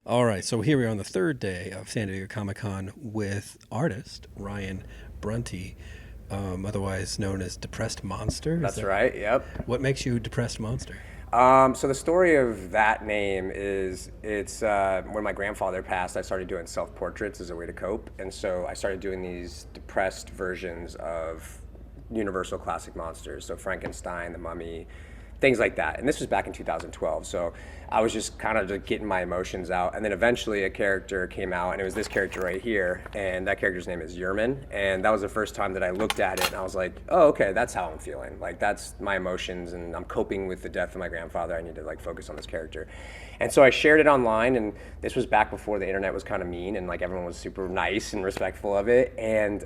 All right, so here we are on the third day of San Diego Comic Con with artist Ryan Brunty, otherwise known as Depressed Monster. That's right. Yep. What makes you Depressed Monster? So the story of that name is it's when my grandfather passed. I started doing self portraits as a way to cope, and so I started doing these depressed versions of Universal classic monsters. So Frankenstein, the Mummy, things like that. And this was back in 2012. So I was just kind of just getting my emotions out. And then eventually a character came out, and it was this character right here. And that character's name is Yerman. And that was the first time that I looked at it, and I was like, oh, okay, that's how I'm feeling. Like, that's my emotions, and I'm coping with the death of my grandfather. I need to, like, focus on this character. And so I shared it online, and this was back before the internet was kind of mean, and, like, everyone was super nice and respectful of it. And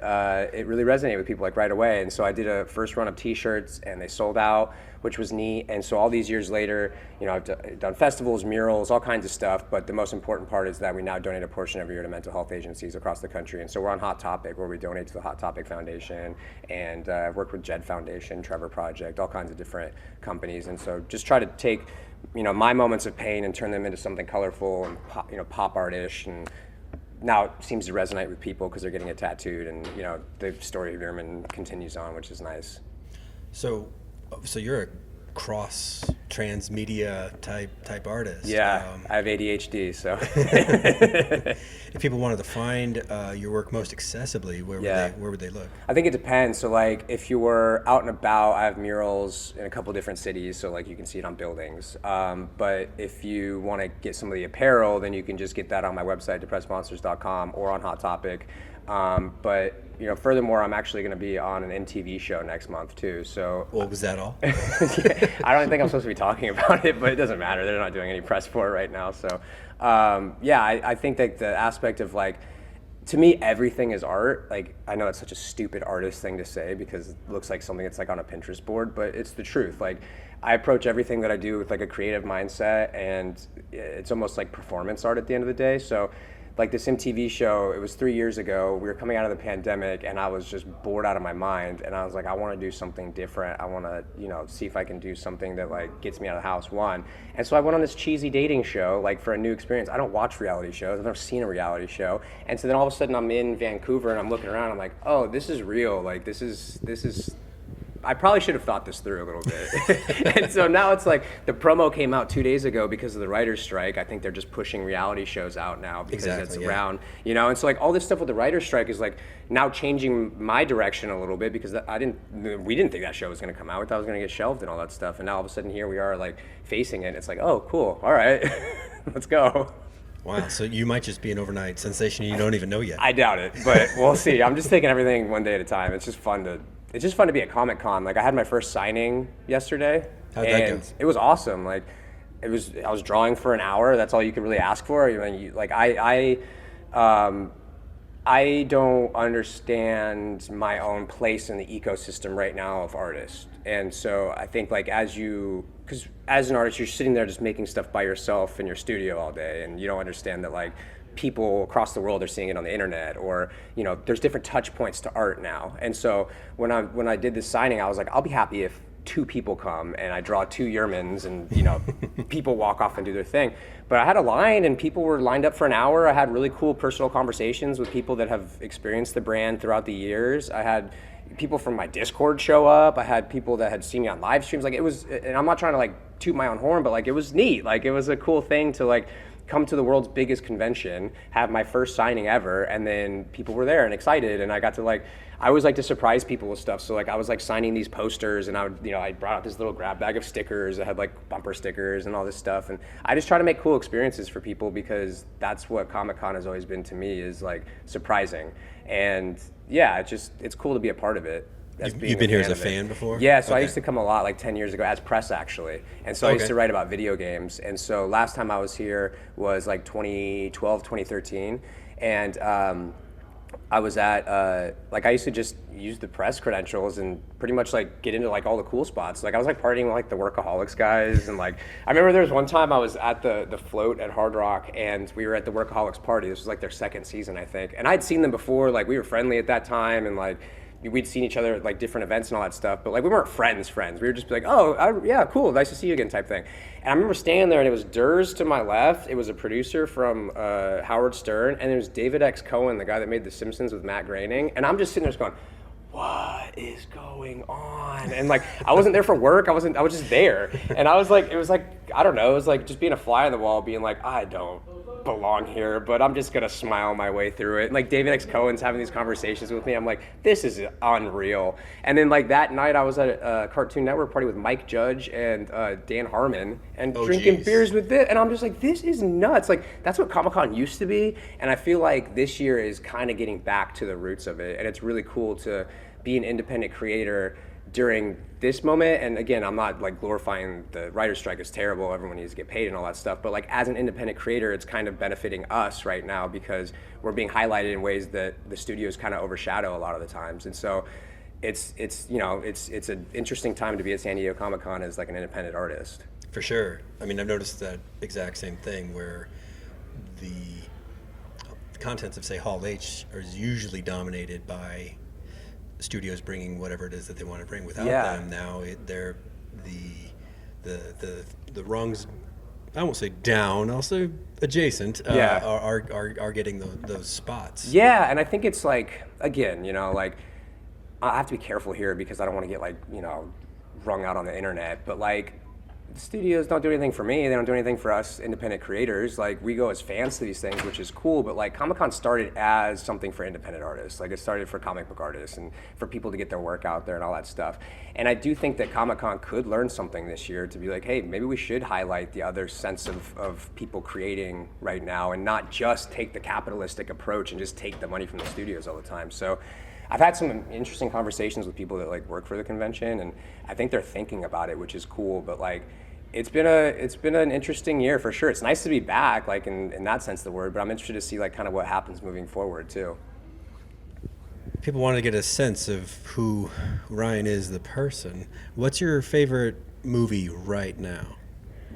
it really resonated with people, like, right away. And so I did a first run of T-shirts, and they sold out, which was neat. And so all these years later, you know, I've done festivals, murals, all kinds of stuff. But the most important part is that we now donate a portion every year to mental health agencies across the country. And so we're on Hot Topic, where we donate to the Hot Topic Foundation, and I've worked with Jed Foundation, Trevor Project, all kinds of different companies. And so just try to take, you know, my moments of pain and turn them into something colorful and pop, you know, pop art-ish. And now it seems to resonate with people because they're getting it tattooed. And, you know, the story of Yerman continues on, which is nice. So, so you're a cross transmedia type artist. Yeah, I have ADHD, so. If people wanted to find your work most accessibly, where would they look? I think it depends. So, like, if you were out and about, I have murals in a couple different cities, so, like, you can see it on buildings. But if you want to get some of the apparel, then you can just get that on my website, depressedmonsters.com, or on Hot Topic. But, you know, furthermore, I'm actually going to be on an MTV show next month too. So, well, was that all? Yeah, I don't think I'm supposed to be talking about it, but it doesn't matter. They're not doing any press for it right now. So, yeah, I think that the aspect of, like, to me, everything is art. Like, I know it's such a stupid artist thing to say because it looks like something that's like on a Pinterest board, but it's the truth. Like, I approach everything that I do with, like, a creative mindset, and it's almost like performance art at the end of the day. So, like, this MTV show, it was 3 years ago. We were coming out of the pandemic, and I was just bored out of my mind. And I was like, I want to do something different. I want to, you know, see if I can do something that, like, gets me out of the house, one. And so I went on this cheesy dating show, like, for a new experience. I don't watch reality shows. I've never seen a reality show. And so then all of a sudden I'm in Vancouver, and I'm looking around. I'm like, oh, this is real. Like, this is. I probably should have thought this through a little bit. And so now it's like the promo came out 2 days ago because of the writer's strike. I think they're just pushing reality shows out now because it's around, you know. And so, like, all this stuff with the writer's strike is, like, now changing my direction a little bit because we didn't think that show was going to come out. We thought it was going to get shelved and all that stuff. And now all of a sudden here we are, like, facing it. It's like, oh, cool. All right, let's go. Wow, so you might just be an overnight sensation you don't even know yet. I doubt it, but we'll see. I'm just taking everything one day at a time. It's just fun to be at Comic Con. Like, I had my first signing yesterday. How'd that go? It was awesome. Like, I was drawing for an hour. That's all you could really ask for. I don't understand my own place in the ecosystem right now of artists. And so I think, like, because as an artist, you're sitting there just making stuff by yourself in your studio all day, and you don't understand that, like, people across the world are seeing it on the internet, or, you know, there's different touch points to art now. And so when I did this signing, I was like, I'll be happy if 2 people come and I draw 2 Yermans and, you know, people walk off and do their thing. But I had a line, and people were lined up for an hour. I had really cool personal conversations with people that have experienced the brand throughout the years. I had people from my Discord show up. I had people that had seen me on live streams. Like, it was, and I'm not trying to, like, toot my own horn, but, like, it was neat. Like, it was a cool thing to, like, come to the world's biggest convention, have my first signing ever, and then people were there and excited, and I got to, like, I always like to surprise people with stuff. So, like, I was, like, signing these posters, and I brought out this little grab bag of stickers that had, like, bumper stickers and all this stuff, and I just try to make cool experiences for people because that's what Comic-Con has always been to me, is, like, surprising. And yeah, it's cool to be a part of it. You've been here as a fan before? Yeah, so okay. I used to come a lot, like 10 years ago, as press, actually. And so I used to write about video games. And so last time I was here was like 2012, 2013. And I was at, like, I used to just use the press credentials and pretty much, like, get into, like, all the cool spots. Like, I was, like, partying with, like, the Workaholics guys. And, like, I remember there was one time I was at the float at Hard Rock, and we were at the Workaholics party. This was, like, their second season, I think. And I'd seen them before. Like, we were friendly at that time. And, like, we'd seen each other at like different events and all that stuff, but like we weren't friends. We were just like, oh, yeah, cool, nice to see you again type thing. And I remember standing there, and it was Durs to my left. It was a producer from Howard Stern, and it was David X. Cohen, the guy that made The Simpsons with Matt Groening. And I'm just sitting there just going, what is going on? And like, I wasn't there for work. I was just there. And I was like, it was like, I don't know, it was like just being a fly on the wall, being like, I don't belong here, but I'm just gonna smile my way through it. And like David X. Cohen's having these conversations with me. I'm like, this is unreal. And then like that night I was at a Cartoon Network party with Mike Judge and Dan Harmon and drinking beers with this. And I'm just like, this is nuts. Like that's what Comic-Con used to be. And I feel like this year is kind of getting back to the roots of it. And it's really cool to be an independent creator during this moment. And again, I'm not like glorifying the writer's strike. It's terrible, everyone needs to get paid and all that stuff, but like as an independent creator, it's kind of benefiting us right now because we're being highlighted in ways that the studios kind of overshadow a lot of the times. And so it's an interesting time to be at San Diego Comic-Con as like an independent artist. For sure. I mean, I've noticed that exact same thing where the contents of, say, Hall H is usually dominated by studios bringing whatever it is that they want to bring. Without them now, they're the rungs, I won't say down, I'll say adjacent, are getting those spots. Yeah, and I think it's like, again, like I have to be careful here because I don't want to get like, wrung out on the internet, but like the studios don't do anything for me. They don't do anything for us independent creators. Like we go as fans to these things, which is cool, but like Comic-Con started as something for independent artists. Like it started for comic book artists and for people to get their work out there and all that stuff. And I do think that Comic-Con could learn something this year to be like, hey, maybe we should highlight the other sense of people creating right now and not just take the capitalistic approach and just take the money from the studios all the time. So I've had some interesting conversations with people that like work for the convention, and I think they're thinking about it, which is cool. But like, it's been an interesting year for sure. It's nice to be back, like in that sense of the word. But I'm interested to see like kind of what happens moving forward too. People want to get a sense of who Ryan is, the person. What's your favorite movie right now?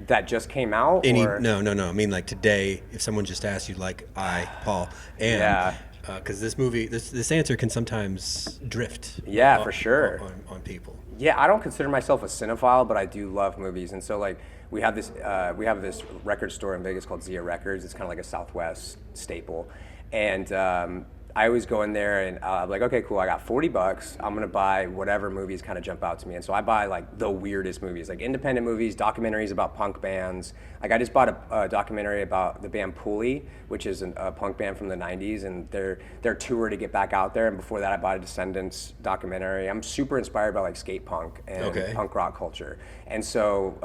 That just came out? No. I mean, like today, if someone just asked you, like Paul, and. Yeah. Because this movie, this answer can sometimes drift. Yeah, for sure. On people. Yeah, I don't consider myself a cinephile, but I do love movies, and so like we have this record store in Vegas called Zia Records. It's kind of like a Southwest staple, and I always go in there and I'm like, okay, cool, I got $40. I'm gonna buy whatever movies kind of jump out to me. And so I buy like the weirdest movies, like independent movies, documentaries about punk bands. Like I just bought a documentary about the band Pulley, which is a punk band from the 90s, and their tour to get back out there. And before that I bought a Descendants documentary. I'm super inspired by like skate punk and punk rock culture. And so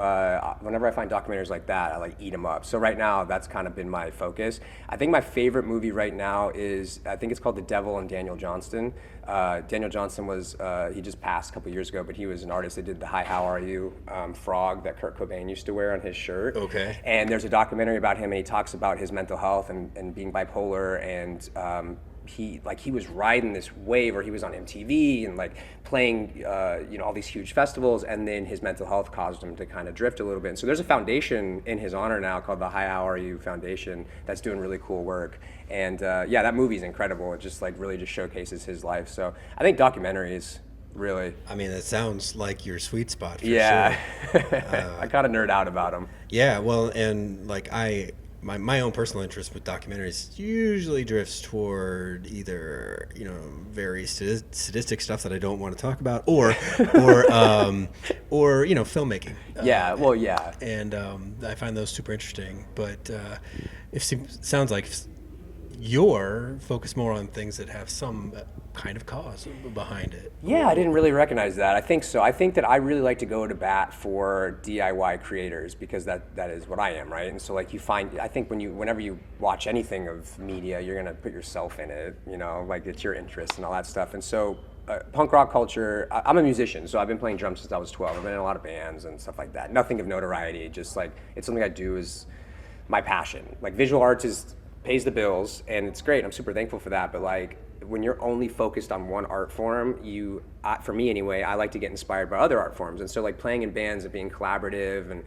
whenever I find documentaries like that, I like eat them up. So right now that's kind of been my focus. I think my favorite movie right now is, I think it's called The Devil and Daniel Johnston. Daniel Johnston was, he just passed a couple years ago, but he was an artist that did the Hi, How Are You frog that Kurt Cobain used to wear on his shirt. Okay. And there's a documentary about him, and he talks about his mental health and being bipolar, and he was riding this wave where he was on MTV and like playing all these huge festivals, and then his mental health caused him to kind of drift a little bit. And so there's a foundation in his honor now called the Hi, How Are You Foundation that's doing really cool work. And that movie's incredible. It just like really just showcases his life. So I think documentaries really. I mean, it sounds like your sweet spot for sure. I kind of nerd out about them. Yeah, well, and like my own personal interest with documentaries usually drifts toward either very sadistic stuff that I don't want to talk about, or filmmaking. And I find those super interesting. But it sounds like you're focused more on things that have some kind of cause behind it. Yeah, I didn't really recognize that. I think so. I think that I really like to go to bat for DIY creators because that is what I am, right? And so like I think whenever you watch anything of media, you're gonna put yourself in it, like it's your interest and all that stuff. And so punk rock culture, I'm a musician, so I've been playing drums since I was 12. I've been in a lot of bands and stuff like that. Nothing of notoriety, just like it's something I do is my passion. Like visual arts pays the bills, and it's great. I'm super thankful for that. But like when you're only focused on one art form, for me anyway, I like to get inspired by other art forms. And so like playing in bands and being collaborative and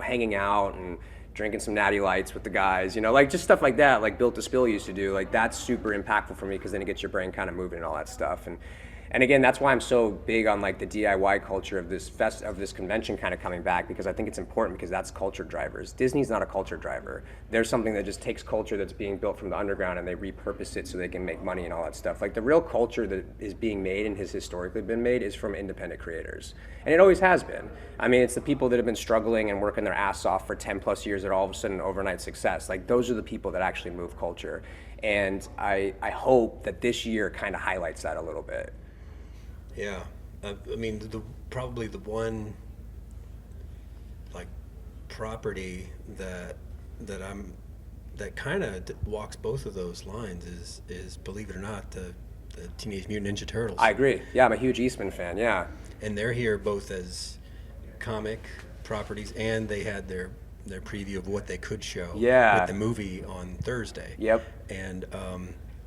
hanging out and drinking some natty lights with the guys, like just stuff like that, like Built to Spill used to do, like that's super impactful for me because then it gets your brain kind of moving and all that stuff. And And again, that's why I'm so big on like the DIY culture of this convention kind of coming back, because I think it's important, because that's culture drivers. Disney's not a culture driver. They're something that just takes culture that's being built from the underground and they repurpose it so they can make money and all that stuff. Like the real culture that is being made and has historically been made is from independent creators. And it always has been. I mean, it's the people that have been struggling and working their ass off for 10 plus years that are all of a sudden overnight success. Like those are the people that actually move culture. And I hope that this year kind of highlights that a little bit. Yeah, I mean, probably the one like property that kind of walks both of those lines is believe it or not, the Teenage Mutant Ninja Turtles. I agree. Yeah, I'm a huge Eastman fan. Yeah, and they're here both as comic properties, and they had their preview of what they could show with the movie on Thursday. Yep. And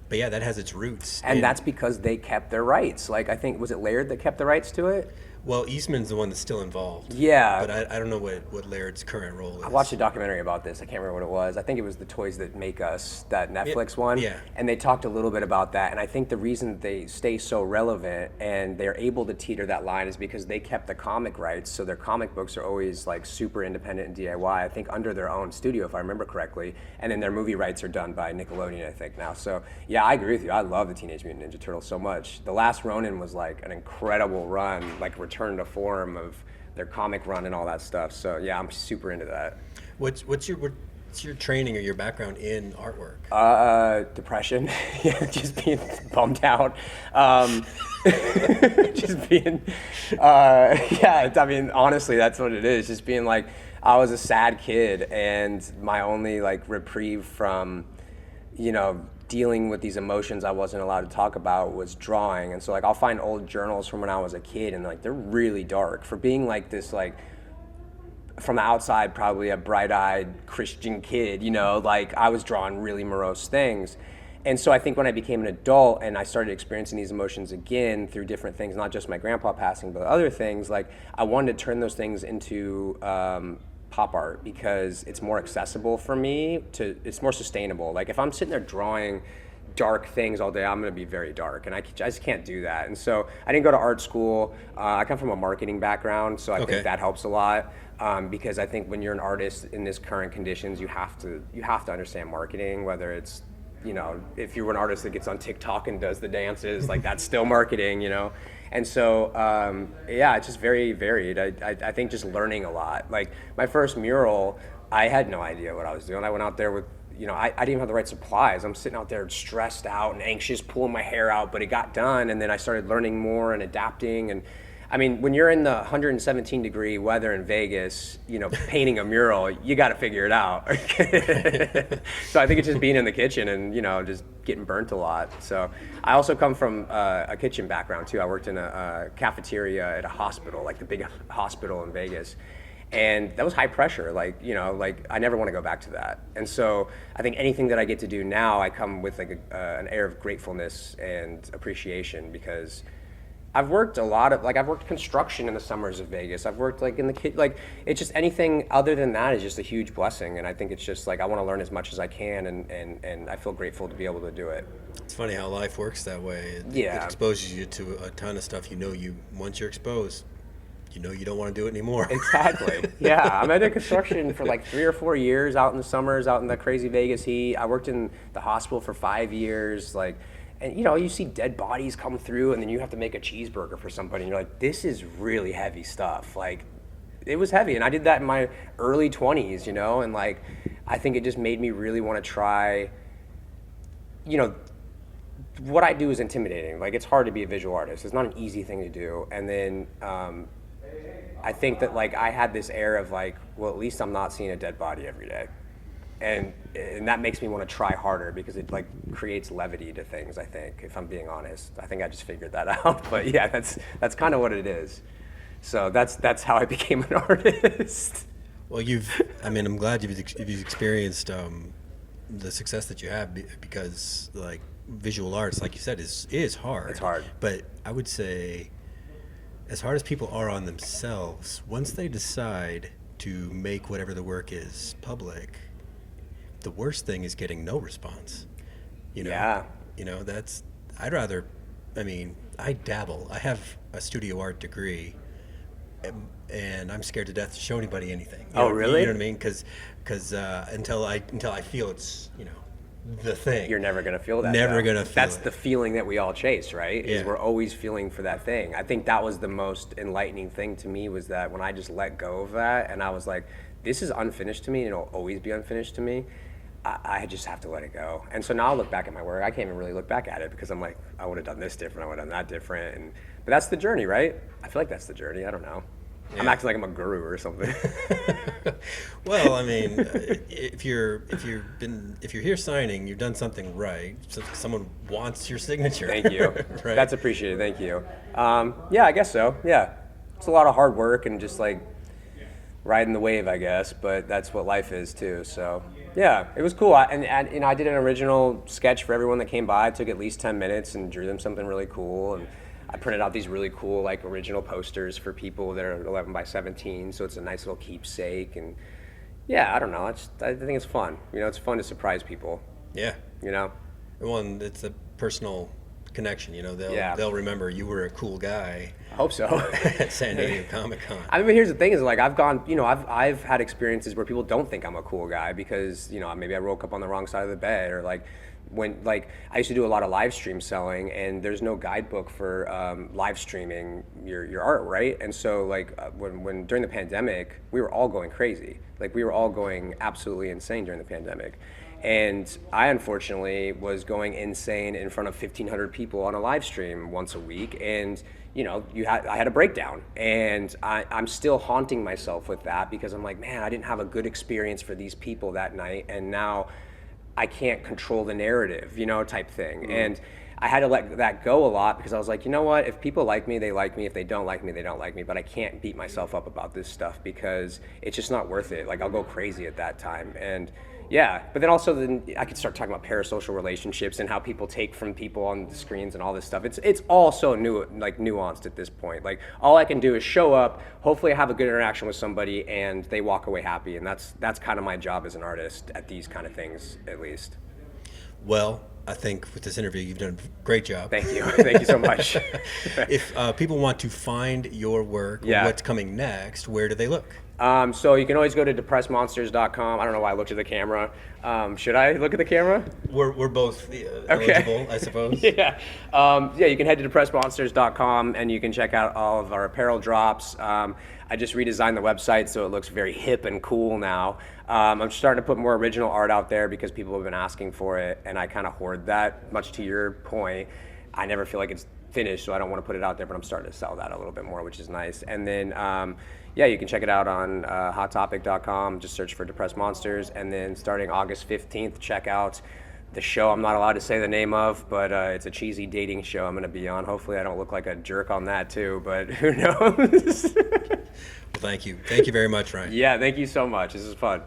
but yeah, that has its roots. And that's because they kept their rights. Like, I think, was it Laird that kept the rights to it? Well, Eastman's the one that's still involved. Yeah. But I don't know what Laird's current role is. I watched a documentary about this. I can't remember what it was. I think it was The Toys That Make Us, that Netflix one. Yeah. And they talked a little bit about that. And I think the reason that they stay so relevant and they're able to teeter that line is because they kept the comic rights. So their comic books are always like super independent and DIY, I think under their own studio, if I remember correctly. And then their movie rights are done by Nickelodeon, I think, now. So yeah, I agree with you. I love the Teenage Mutant Ninja Turtles so much. The Last Ronin was like an incredible run, like return to form of their comic run and all that stuff. So yeah, I'm super into that. What's your training or your background in artwork? Depression, yeah, just being bummed out, just being, yeah. I mean, honestly, that's what it is. Just being like, I was a sad kid, and my only like reprieve from, dealing with these emotions I wasn't allowed to talk about was drawing. And so like I'll find old journals from when I was a kid, and like they're really dark for being like this, like from the outside probably a bright-eyed Christian kid, like I was drawing really morose things. And so I think when I became an adult and I started experiencing these emotions again through different things, not just my grandpa passing, but other things, like I wanted to turn those things into pop art, because it's more accessible for me, it's more sustainable. Like if I'm sitting there drawing dark things all day, I'm going to be very dark, and I just can't do that. And so I didn't go to art school. I come from a marketing background, so I think that helps a lot, because I think when you're an artist in this current conditions, you have to understand marketing, whether it's, if you're an artist that gets on TikTok and does the dances, like that's still marketing, And so, yeah, it's just very varied. I think just learning a lot. Like my first mural, I had no idea what I was doing. I went out there with, I didn't even have the right supplies. I'm sitting out there stressed out and anxious, pulling my hair out, but it got done. And then I started learning more and adapting. And I mean, when you're in the 117 degree weather in Vegas, painting a mural, you got to figure it out. So I think it's just being in the kitchen and, just getting burnt a lot. So I also come from a kitchen background too. I worked in a cafeteria at a hospital, like the big hospital in Vegas. And that was high pressure, like I never want to go back to that. And so I think anything that I get to do now, I come with like an air of gratefulness and appreciation, because I've worked I've worked construction in the summers of Vegas. I've worked like in the it's just anything other than that is just a huge blessing. And I think it's just like, I want to learn as much as I can, and I feel grateful to be able to do it. It's funny how life works that way. It exposes you to a ton of stuff. Once you're exposed, you don't want to do it anymore. Exactly. Yeah, I'm at construction for like 3 or 4 years, out in the summers, out in the crazy Vegas heat. I worked in the hospital for 5 years, and you see dead bodies come through, and then you have to make a cheeseburger for somebody, and you're like, this is really heavy stuff. Like, it was heavy, and I did that in my early 20s, and like, I think it just made me really want to try, what I do is intimidating. Like, it's hard to be a visual artist. It's not an easy thing to do. And then I think that like I had this air of like, well, at least I'm not seeing a dead body every day. And that makes me want to try harder, because it like creates levity to things, I think, if I'm being honest. I think I just figured that out. But yeah, that's kind of what it is. So that's how I became an artist. Well, I'm glad you've experienced the success that you have, because like visual arts, like you said, is hard. It's hard. But I would say, as hard as people are on themselves, once they decide to make whatever the work is public, the worst thing is getting no response. Yeah. I'd I dabble. I have a studio art degree, and I'm scared to death to show anybody anything. Oh, really? You know what I mean? Because until I feel it's the thing. You're never going to feel that. Never going to feel That's it. the feeling that we all chase, right? Is Yeah. we're always feeling for that thing. I think that was the most enlightening thing to me, was that when I just let go of that and I was like, this is unfinished to me and it'll always be unfinished to me. I just have to let it go. And so now I look back at my work. I can't even really look back at it because I'm like, I would have done this different. I would have done that different. But that's the journey, right? I feel like that's the journey. I don't know. Yeah. I'm acting like I'm a guru or something. Well, I mean, if you're here signing, you've done something right. So someone wants your signature. Thank you. Right? That's appreciated. Thank you. Yeah, I guess so. Yeah, it's a lot of hard work and just like riding the wave, I guess. But that's what life is too. So yeah, it was cool. And I did an original sketch for everyone that came by. I took at least 10 minutes and drew them something really cool. And I printed out these really cool like original posters for people that are 11 by 17. So it's a nice little keepsake. And yeah, I don't know. I think it's fun. It's fun to surprise people. Yeah. One, it's a personal connection. They'll remember you were a cool guy. I hope so. At San Diego Comic-Con. I mean, here's the thing: is like I've gone, I've had experiences where people don't think I'm a cool guy because maybe I woke up on the wrong side of the bed, or like when I used to do a lot of live stream selling, and there's no guidebook for live streaming your art, right? And so when during the pandemic, we were all going crazy. Like we were all going absolutely insane during the pandemic. And I unfortunately was going insane in front of 1,500 people on a live stream once a week, and I had a breakdown, and I'm still haunting myself with that because I'm like, man, I didn't have a good experience for these people that night, and now I can't control the narrative, type thing. Mm-hmm. And I had to let that go a lot because I was like, you know what? If people like me, they like me. If they don't like me, they don't like me. But I can't beat myself up about this stuff because it's just not worth it. Like I'll go crazy at that time. And yeah, but then I could start talking about parasocial relationships and how people take from people on the screens and all this stuff. It's all so nuanced at this point. Like all I can do is show up, hopefully I have a good interaction with somebody and they walk away happy. And that's kind of my job as an artist at these kind of things, at least. Well, I think with this interview, you've done a great job. Thank you. Thank you so much. If people want to find your work, what's coming next, where do they look? So you can always go to depressedmonsters.com. I don't know why I looked at the camera. Should I look at the camera? We're both eligible, I suppose. Yeah. You can head to depressedmonsters.com and you can check out all of our apparel drops. I just redesigned the website so it looks very hip and cool now. I'm starting to put more original art out there because people have been asking for it, and I kind of hoard that, much to your point. I never feel like it's finished, so I don't want to put it out there, but I'm starting to sell that a little bit more, which is nice. And then, you can check it out on hottopic.com. Just search for Depressed Monsters. And then starting August 15th, check out the show I'm not allowed to say the name of, but it's a cheesy dating show I'm going to be on. Hopefully I don't look like a jerk on that too, but who knows? Well, thank you. Thank you very much, Ryan. Yeah, thank you so much. This is fun.